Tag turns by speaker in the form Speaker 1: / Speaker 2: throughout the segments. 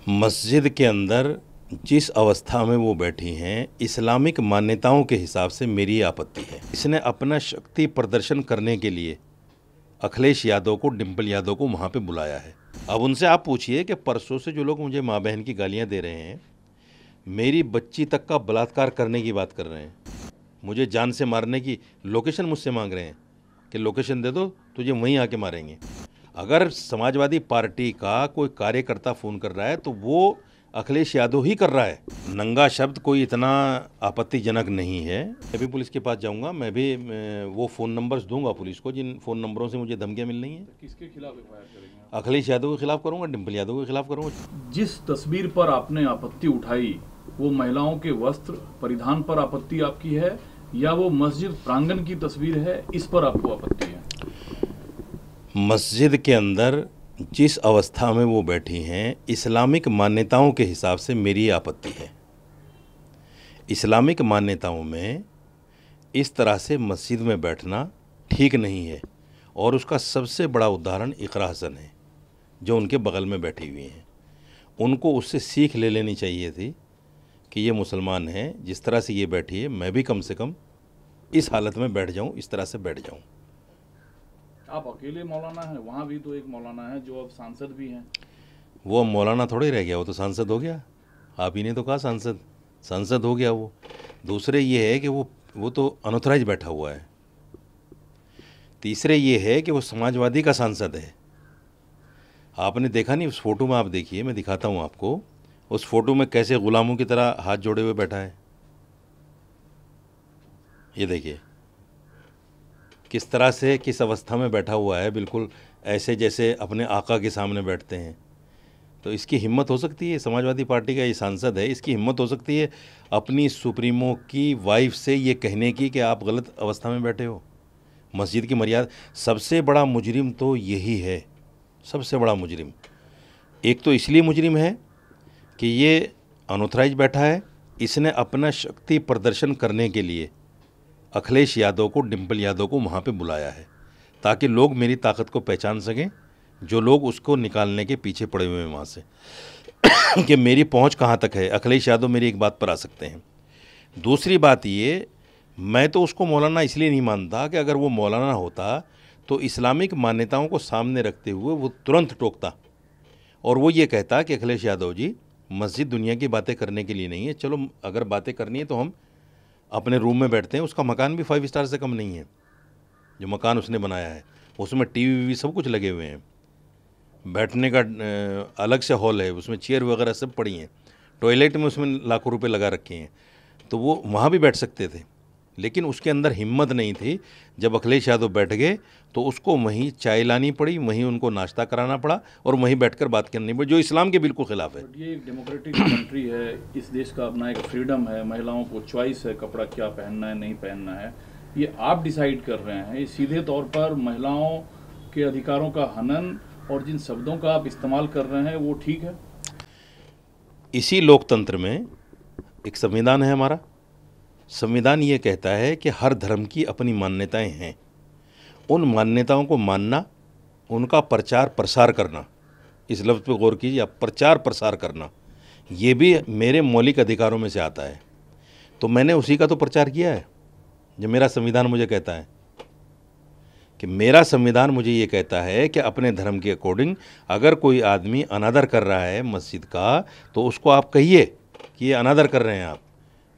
Speaker 1: मस्जिद के अंदर जिस अवस्था में वो बैठी हैं, इस्लामिक मान्यताओं के हिसाब से मेरी आपत्ति है। इसने अपना शक्ति प्रदर्शन करने के लिए अखिलेश यादव को, डिम्पल यादव को वहाँ पे बुलाया है। अब उनसे आप पूछिए कि परसों से जो लोग मुझे माँ बहन की गालियाँ दे रहे हैं, मेरी बच्ची तक का बलात्कार करने की बात कर रहे हैं, मुझे जान से मारने की लोकेशन मुझसे मांग रहे हैं कि लोकेशन दे दो, तुझे वहीं आके मारेंगे। अगर समाजवादी पार्टी का कोई कार्यकर्ता फ़ोन कर रहा है तो वो अखिलेश यादव ही कर रहा है। नंगा शब्द कोई इतना आपत्तिजनक नहीं है। मैं भी पुलिस के पास जाऊंगा, मैं भी वो फ़ोन नंबर्स दूंगा पुलिस को जिन फ़ोन नंबरों से मुझे धमकियां मिल रही हैं।
Speaker 2: किसके खिलाफ एफआईआर करेंगे?
Speaker 1: अखिलेश यादव के खिलाफ करूंगा, डिम्पल यादव के खिलाफ करूंगा।
Speaker 2: जिस तस्वीर पर आपने आपत्ति उठाई वो महिलाओं के वस्त्र परिधान पर आपत्ति आपकी है या वो मस्जिद प्रांगण की तस्वीर है, इस पर आपको आपत्ति है?
Speaker 1: मस्जिद के अंदर जिस अवस्था में वो बैठी हैं, इस्लामिक मान्यताओं के हिसाब से मेरी आपत्ति है। इस्लामिक मान्यताओं में इस तरह से मस्जिद में बैठना ठीक नहीं है और उसका सबसे बड़ा उदाहरण इकरा हसन है जो उनके बगल में बैठी हुई हैं। उनको उससे सीख ले लेनी चाहिए थी कि ये मुसलमान हैं, जिस तरह से ये बैठी है मैं भी कम से कम इस हालत में बैठ जाऊं, इस तरह से बैठ जाऊं।
Speaker 2: आप अकेले मौलाना हैं, वहाँ भी तो एक मौलाना है जो अब सांसद भी हैं।
Speaker 1: वो अब मौलाना थोड़े रह गया, वो तो सांसद हो गया। आप ही ने तो कहा सांसद हो गया वो। दूसरे ये है कि वो तो अनऑथराइज बैठा हुआ है। तीसरे ये है कि वो समाजवादी का सांसद है। आपने देखा नहीं, उस फोटो में आप देखिए, मैं दिखाता हूँ आपको, उस फोटो में कैसे गुलामों की तरह हाथ जोड़े हुए बैठा है। ये देखिए किस तरह से, किस अवस्था में बैठा हुआ है, बिल्कुल ऐसे जैसे अपने आका के सामने बैठते हैं। तो इसकी हिम्मत हो सकती है, समाजवादी पार्टी का ये सांसद है, इसकी हिम्मत हो सकती है अपनी सुप्रीमो की वाइफ से ये कहने की कि आप गलत अवस्था में बैठे हो। मस्जिद की मर्यादा, सबसे बड़ा मुजरिम तो यही है, सबसे बड़ा मुजरिम। एक तो इसलिए मुजरिम है कि ये अनऑथराइज बैठा है, इसने अपना शक्ति प्रदर्शन करने के लिए अखिलेश यादव को, डिम्पल यादव को वहाँ पे बुलाया है ताकि लोग मेरी ताकत को पहचान सकें, जो लोग उसको निकालने के पीछे पड़े हुए हैं वहाँ से कि मेरी पहुँच कहाँ तक है। अखिलेश यादव मेरी एक बात पर आ सकते हैं। दूसरी बात ये, मैं तो उसको मौलाना इसलिए नहीं मानता कि अगर वो मौलाना होता तो इस्लामिक मान्यताओं को सामने रखते हुए वो तुरंत टोकता और वो ये कहता कि अखिलेश यादव जी, मस्जिद दुनिया की बातें करने के लिए नहीं है, चलो अगर बातें करनी है तो हम अपने रूम में बैठते हैं। उसका मकान भी 5 स्टार से कम नहीं है, जो मकान उसने बनाया है उसमें टीवी भी सब कुछ लगे हुए हैं, बैठने का अलग से हॉल है, उसमें चेयर वगैरह सब पड़ी हैं, टॉयलेट में उसमें लाखों रुपए लगा रखे हैं, तो वो वहाँ भी बैठ सकते थे। लेकिन उसके अंदर हिम्मत नहीं थी। जब अखिलेश यादव बैठ गए तो उसको वहीं चाय लानी पड़ी, वहीं उनको नाश्ता कराना पड़ा और वहीं बैठकर बात करनी पड़ी, जो इस्लाम के बिल्कुल खिलाफ है।
Speaker 2: ये एक डेमोक्रेटिक कंट्री है, इस देश का अपना एक फ्रीडम है, महिलाओं को चॉइस है कपड़ा क्या पहनना है नहीं पहनना है, ये आप डिसाइड कर रहे हैं। ये सीधे तौर पर महिलाओं के अधिकारों का हनन और जिन शब्दों का आप इस्तेमाल कर रहे हैं वो ठीक है?
Speaker 1: इसी लोकतंत्र में एक संविधान है हमारा। संविधान ये कहता है कि हर धर्म की अपनी मान्यताएं हैं, उन मान्यताओं को मानना, उनका प्रचार प्रसार करना, इस लफ्ज़ पे गौर कीजिए आप, प्रचार प्रसार करना, ये भी मेरे मौलिक अधिकारों में से आता है। तो मैंने उसी का तो प्रचार किया है जो मेरा संविधान मुझे कहता है। कि मेरा संविधान मुझे ये कहता है कि अपने धर्म के अकॉर्डिंग अगर कोई आदमी अनादर कर रहा है मस्जिद का तो उसको आप कहिए कि ये अनादर कर रहे हैं आप।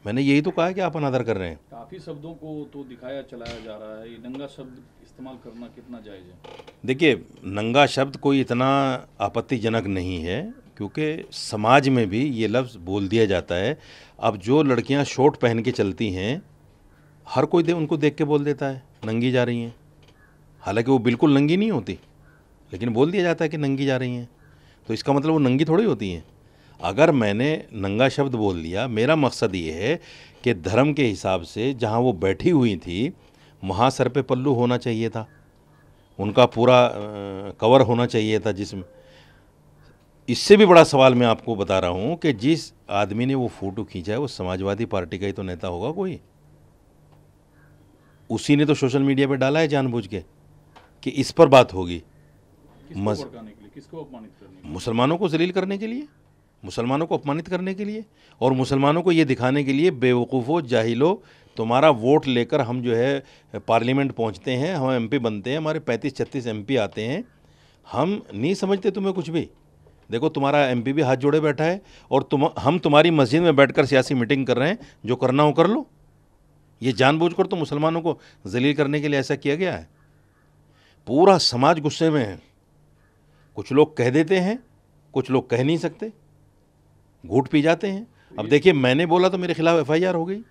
Speaker 1: मैंने यही तो कहा कि आप अनादर कर रहे हैं।
Speaker 2: काफ़ी शब्दों को तो दिखाया चलाया जा रहा है, ये नंगा शब्द इस्तेमाल करना कितना जायज़ है?
Speaker 1: देखिए, नंगा शब्द कोई इतना आपत्तिजनक नहीं है क्योंकि समाज में भी ये लफ्ज़ बोल दिया जाता है। अब जो लड़कियां शॉर्ट पहन के चलती हैं, हर कोई उनको देख के बोल देता है नंगी जा रही हैं, हालांकि वो बिल्कुल नंगी नहीं होती, लेकिन बोल दिया जाता है कि नंगी जा रही हैं, तो इसका मतलब वो नंगी थोड़ी होती हैं। अगर मैंने नंगा शब्द बोल दिया, मेरा मकसद ये है कि धर्म के हिसाब से जहाँ वो बैठी हुई थी वहाँ सर पे पल्लू होना चाहिए था, उनका पूरा कवर होना चाहिए था जिसमें। इससे भी बड़ा सवाल मैं आपको बता रहा हूँ कि जिस आदमी ने वो फ़ोटो खींचा है वो समाजवादी पार्टी का ही तो नेता होगा कोई। उसी ने तो सोशल मीडिया पे डाला है जानबूझ के कि इस पर बात होगी।
Speaker 2: किसको भड़काने के लिए, किसको अपमानित करने के लिए?
Speaker 1: मुसलमानों को जलील करने के लिए, मुसलमानों को अपमानित करने के लिए और मुसलमानों को ये दिखाने के लिए, बेवकूफ़ो जाहिलो, तुम्हारा वोट लेकर हम जो है पार्लियामेंट पहुंचते हैं, हम एमपी बनते हैं, हमारे 35-36 एमपी आते हैं, हम नहीं समझते तुम्हें कुछ भी। देखो तुम्हारा एमपी भी हाथ जोड़े बैठा है और हम तुम्हारी मस्जिद में बैठकर सियासी मीटिंग कर रहे हैं, जो करना हो कर लो। ये जानबूझकर तो मुसलमानों को जलील करने के लिए ऐसा किया गया है। पूरा समाज गुस्से में है। कुछ लोग कह देते हैं, कुछ लोग कह नहीं सकते, घूट पी जाते हैं। अब देखिए, मैंने बोला तो मेरे खिलाफ एफआईआर हो गई।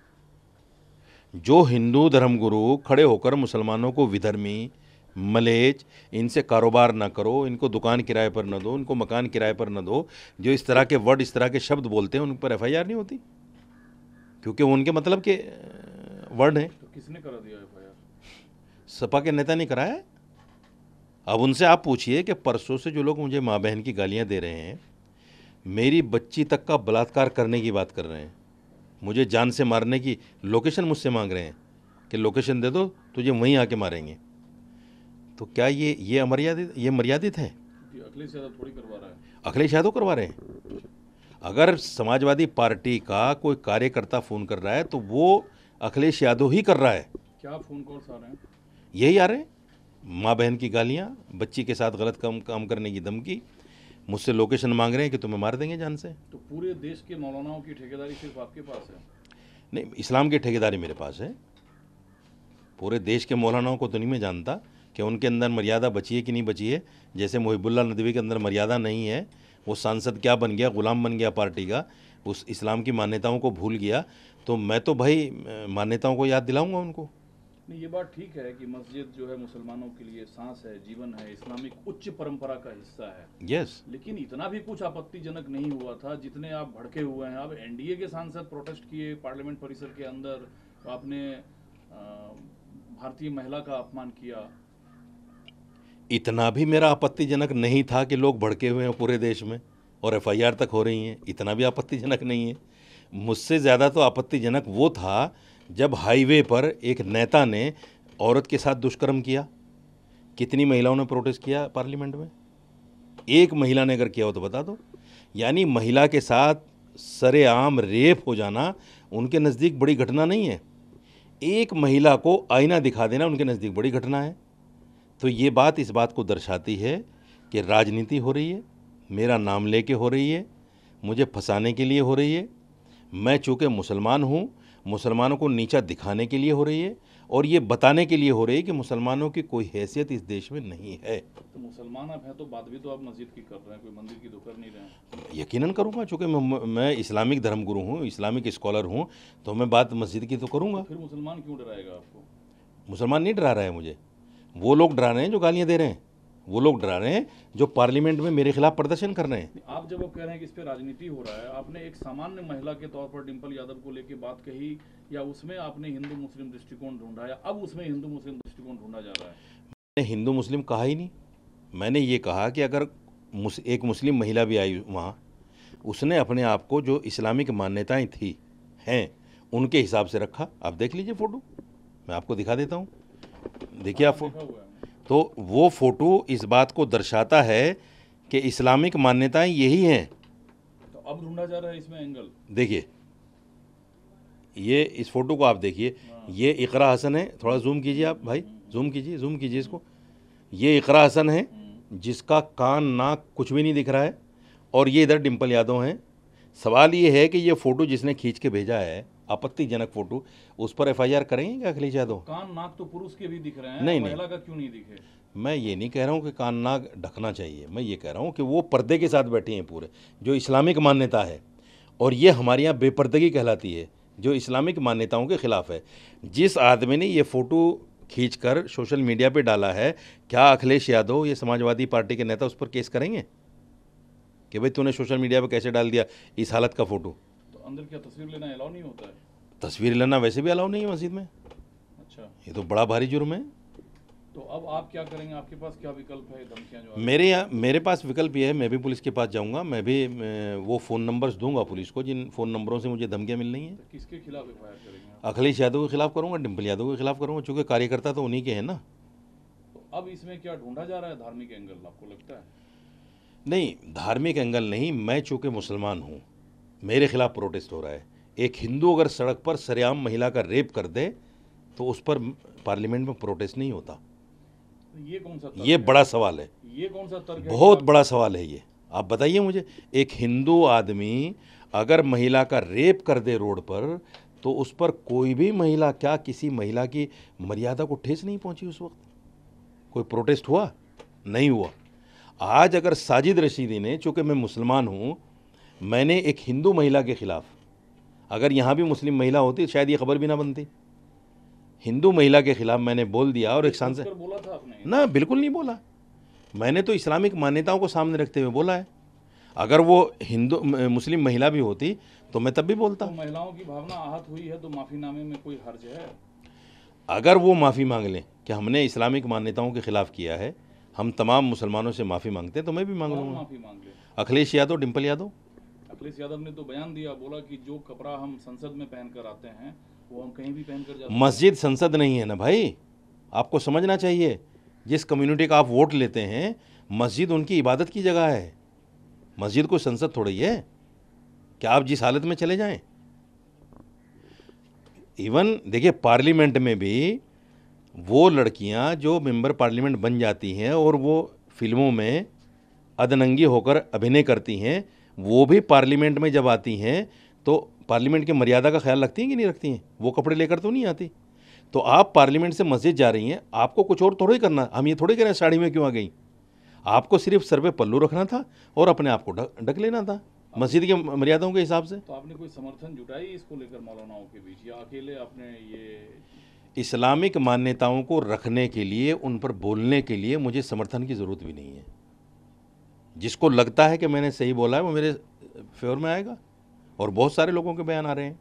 Speaker 1: जो हिंदू धर्मगुरु खड़े होकर मुसलमानों को विधर्मी, मलेच, इनसे कारोबार ना करो, इनको दुकान किराए पर न दो, इनको मकान किराए पर न दो, जो इस तरह के वर्ड, इस तरह के शब्द बोलते हैं, उन पर एफआईआर नहीं होती, क्योंकि वो उनके मतलब के वर्ड हैं।
Speaker 2: तो किसने करा दिया एफआईआर?
Speaker 1: सपा के नेता ने कराया है। अब उनसे आप पूछिए कि परसों से जो लोग मुझे माँ बहन की गालियाँ दे रहे हैं, मेरी बच्ची तक का बलात्कार करने की बात कर रहे हैं, मुझे जान से मारने की लोकेशन मुझसे मांग रहे हैं कि लोकेशन दे दो, तुझे वहीं आके मारेंगे, तो क्या ये अमर्यादित, ये मर्यादित है?
Speaker 2: अखिलेश यादव थोड़ी करवा रहा है।
Speaker 1: अखिलेश यादव करवा रहे हैं। अगर समाजवादी पार्टी का कोई कार्यकर्ता फ़ोन कर रहा है तो वो अखिलेश यादव ही कर रहा है।
Speaker 2: क्या फ़ोन कॉल्स आ रहे हैं?
Speaker 1: यही आ रहे हैं, माँ बहन की गालियाँ, बच्ची के साथ गलत काम करने की धमकी, मुझसे लोकेशन मांग रहे हैं कि तुम्हें मार देंगे जान से।
Speaker 2: तो पूरे देश के मौलानाओं की ठेकेदारी सिर्फ आपके पास है?
Speaker 1: नहीं, इस्लाम की ठेकेदारी मेरे पास है। पूरे देश के मौलानाओं को तो नहीं मैं जानता कि उनके अंदर मर्यादा बची है कि नहीं बची है। जैसे मुहिबुल्लाह नदवी के अंदर मर्यादा नहीं है, वो सांसद क्या बन गया, गुलाम बन गया पार्टी का, उस इस्लाम की मान्यताओं को भूल गया, तो मैं तो भाई मान्यताओं को याद दिलाऊंगा उनको।
Speaker 2: नहीं, ये बात ठीक है कि मस्जिद जो है मुसलमानों के लिए सांस है, जीवन है, इस्लामिक उच्च परंपरा का हिस्सा है।
Speaker 1: यस।
Speaker 2: लेकिन इतना भी कुछ आपत्तिजनक नहीं हुआ था जितने आप भड़के हुए हैं। अब एनडीए के सांसद प्रोटेस्ट किए पार्लियामेंट परिसर के अंदर, तो आपने भारतीय महिला का अपमान किया।
Speaker 1: इतना भी मेरा आपत्तिजनक नहीं था कि लोग भड़के हुए हैं पूरे देश में और एफआईआर तक हो रही हैं, इतना भी आपत्तिजनक नहीं है। मुझसे ज़्यादा तो आपत्तिजनक वो था जब हाईवे पर एक नेता ने औरत के साथ दुष्कर्म किया। कितनी महिलाओं ने प्रोटेस्ट किया पार्लियामेंट में? एक महिला ने अगर किया हो तो बता दो। यानी महिला के साथ सरेआम रेप हो जाना उनके नज़दीक बड़ी घटना नहीं है। एक महिला को आईना दिखा देना उनके नज़दीक बड़ी घटना है। तो ये बात इस बात को दर्शाती है कि राजनीति हो रही है, मेरा नाम लेके हो रही है, मुझे फंसाने के लिए हो रही है। मैं चूँकि मुसलमान हूँ, मुसलमानों को नीचा दिखाने के लिए हो रही है और ये बताने के लिए हो रही है कि मुसलमानों की कोई हैसियत इस देश में नहीं है।
Speaker 2: तो मुसलमान आप हैं तो बात भी तो आप मस्जिद की कर रहे हैं, कोई मंदिर की तो कर नहीं रहे हैं।
Speaker 1: यकीनन करूँगा, चूँकि मैं इस्लामिक धर्मगुरु हूँ, इस्लामिक स्कॉलर हूँ, तो मैं बात मस्जिद की तो करूँगा।
Speaker 2: फिर मुसलमान क्यों डराएगा आपको?
Speaker 1: मुसलमान नहीं डरा रहा है मुझे, वो लोग डरा रहे हैं जो गालियाँ दे रहे हैं, वो लोग डरा रहे हैं जो पार्लियामेंट में मेरे खिलाफ प्रदर्शन कर रहे हैं।
Speaker 2: आप जब वो कह रहे हैं कि इस पे राजनीति हो रहा है, आपने एक सामान्य महिला के तौर पर डिंपल यादव को लेके बात कही, या उसमें आपने हिंदू मुस्लिम दृष्टिकोण ढूंढा, या अब उसमें हिंदू मुस्लिम दृष्टिकोण ढूंढा जा रहा है?
Speaker 1: मैंने हिंदू मुस्लिम कहा ही नहीं। मैंने ये कहा कि अगर एक मुस्लिम महिला भी आई वहाँ, उसने अपने आप को जो इस्लामिक मान्यताएं थी हैं उनके हिसाब से रखा। आप देख लीजिए फ़ोटो, मैं आपको दिखा देता हूँ, देखिए आप। तो वो फ़ोटो इस बात को दर्शाता है कि इस्लामिक मान्यताएं यही हैं।
Speaker 2: तो अब ढूंढा जा रहा है इसमें एंगल।
Speaker 1: देखिए, ये इस फोटो को आप देखिए, ये इकरा हसन है। थोड़ा जूम कीजिए आप भाई, जूम कीजिए इसको। ये इकरा हसन है जिसका कान नाक कुछ भी नहीं दिख रहा है, और ये इधर डिंपल यादव हैं। सवाल ये है कि ये फ़ोटो जिसने खींच के भेजा है, आपत्तिजनक फ़ोटो, उस पर एफआईआर करेंगे क्या अखिलेश यादव?
Speaker 2: कान नाक तो पुरुष के भी दिख रहे हैं,
Speaker 1: नहीं,
Speaker 2: महिला का क्यों नहीं दिखे?
Speaker 1: मैं ये नहीं कह रहा हूँ कि कान नाक ढकना चाहिए, मैं ये कह रहा हूँ कि वो पर्दे के साथ बैठी हैं पूरे, जो इस्लामिक मान्यता है, और ये हमारे यहाँ बेपर्दगी कहलाती है, जो इस्लामिक मान्यताओं के ख़िलाफ़ है। जिस आदमी ने ये फ़ोटो खींचकर सोशल मीडिया पे डाला है, क्या अखिलेश यादव, ये समाजवादी पार्टी के नेता, उस पर केस करेंगे कि भाई तूने सोशल मीडिया पे कैसे डाल दिया इस हालत का फ़ोटो?
Speaker 2: तो अंदर क्या तस्वीर लेना अलाउ नहीं होता है?
Speaker 1: तस्वीर लेना वैसे भी अलाउ नहीं है मस्जिद में।
Speaker 2: अच्छा,
Speaker 1: ये तो बड़ा भारी जुर्म है।
Speaker 2: तो अब आप क्या करेंगे? आपके पास क्या विकल्प है? धमकियां जो
Speaker 1: मेरे पास विकल्प ये है, मैं भी पुलिस के पास जाऊंगा, मैं भी वो फ़ोन नंबर्स दूंगा पुलिस को जिन फ़ोन नंबरों से मुझे धमकियां मिल रही हैं।
Speaker 2: तो किसके खिलाफ एफआईआर करेंगे आप?
Speaker 1: अखिलेश यादव के खिलाफ करूंगा, डिंपल यादव के खिलाफ करूंगा, चूँकि कार्यकर्ता तो उन्हीं के हैं ना।
Speaker 2: तो अब इसमें क्या ढूंढा जा रहा है? धार्मिक एंगल आपको लगता है?
Speaker 1: नहीं, धार्मिक एंगल नहीं, मैं चूँकि मुसलमान हूँ, मेरे खिलाफ प्रोटेस्ट हो रहा है। एक हिंदू अगर सड़क पर सरेआम महिला का रेप कर दे तो उस पर पार्लियामेंट में प्रोटेस्ट नहीं होता।
Speaker 2: ये कौन सा तर्क
Speaker 1: ये
Speaker 2: है?
Speaker 1: बड़ा सवाल है,
Speaker 2: ये कौन सा तर्क है?
Speaker 1: बहुत बड़ा सवाल है ये। आप बताइए मुझे, एक हिंदू आदमी अगर महिला का रेप कर दे रोड पर तो उस पर कोई भी महिला, क्या किसी महिला की मर्यादा को ठेस नहीं पहुंची उस वक्त? कोई प्रोटेस्ट हुआ? नहीं हुआ। आज अगर साजिद रशीदी ने, चूँकि मैं मुसलमान हूँ, मैंने एक हिंदू महिला के खिलाफ, अगर यहाँ भी मुस्लिम महिला होती शायद ये खबर भी ना बनती, हिंदू महिला के खिलाफ मैंने बोल दिया और एक सांसद
Speaker 2: बोला था आपने?
Speaker 1: ना, बिल्कुल नहीं बोला। मैंने तो इस्लामिक मान्यताओं को सामने रखते हुए बोला है। अगर वो हिंदू मुस्लिम महिला भी होती तो मैं तब भी बोलता।
Speaker 2: तो महिलाओं की भावना आहत हुई है तो माफीनामे में कोई हर्ज है?
Speaker 1: अगर वो माफ़ी मांग लें कि हमने इस्लामिक मान्यताओं के खिलाफ किया है, हम तमाम मुसलमानों से माफ़ी मांगते हैं, तो मैं भी मांग लूँगा।
Speaker 2: माफी मांग ले?
Speaker 1: अखिलेश यादव, डिम्पल यादव।
Speaker 2: अखिलेश यादव ने तो बयान दिया, बोला कि जो कपड़ा हम संसद में पहन कर आते हैं वो हम कहीं भी पहन कर जाते हैं।
Speaker 1: मस्जिद संसद नहीं है ना भाई, आपको समझना चाहिए। जिस कम्युनिटी का आप वोट लेते हैं, मस्जिद उनकी इबादत की जगह है, मस्जिद को संसद थोड़ी है। क्या आप जिस हालत में चले जाएं। इवन देखिए, पार्लियामेंट में भी वो लड़कियां जो मेंबर पार्लियामेंट बन जाती हैं और वो फिल्मों में अधनंगी होकर अभिनय करती हैं, वो भी पार्लियामेंट में जब आती हैं तो पार्लियामेंट की मर्यादा का ख्याल रखती हैं कि नहीं रखती हैं? वो कपड़े लेकर तो नहीं आती। तो आप पार्लियामेंट से मस्जिद जा रही हैं, आपको कुछ और थोड़ी करना। हम ये थोड़ी कह रहे हैं साड़ी में क्यों आ गई, आपको सिर्फ सर पे पल्लू रखना था और अपने आप को ढक लेना था मस्जिद की मर्यादाओं के हिसाब से।
Speaker 2: तो आपने कोई समर्थन जुटाई इसको लेकर मौलानाओं के बीच, या अकेले आपने ये?
Speaker 1: इस्लामिक मान्यताओं को रखने के लिए, उन पर बोलने के लिए मुझे समर्थन की ज़रूरत भी नहीं है। जिसको लगता है कि मैंने सही बोला है वो मेरे फेवर में आएगा, और बहुत सारे लोगों के बयान आ रहे हैं।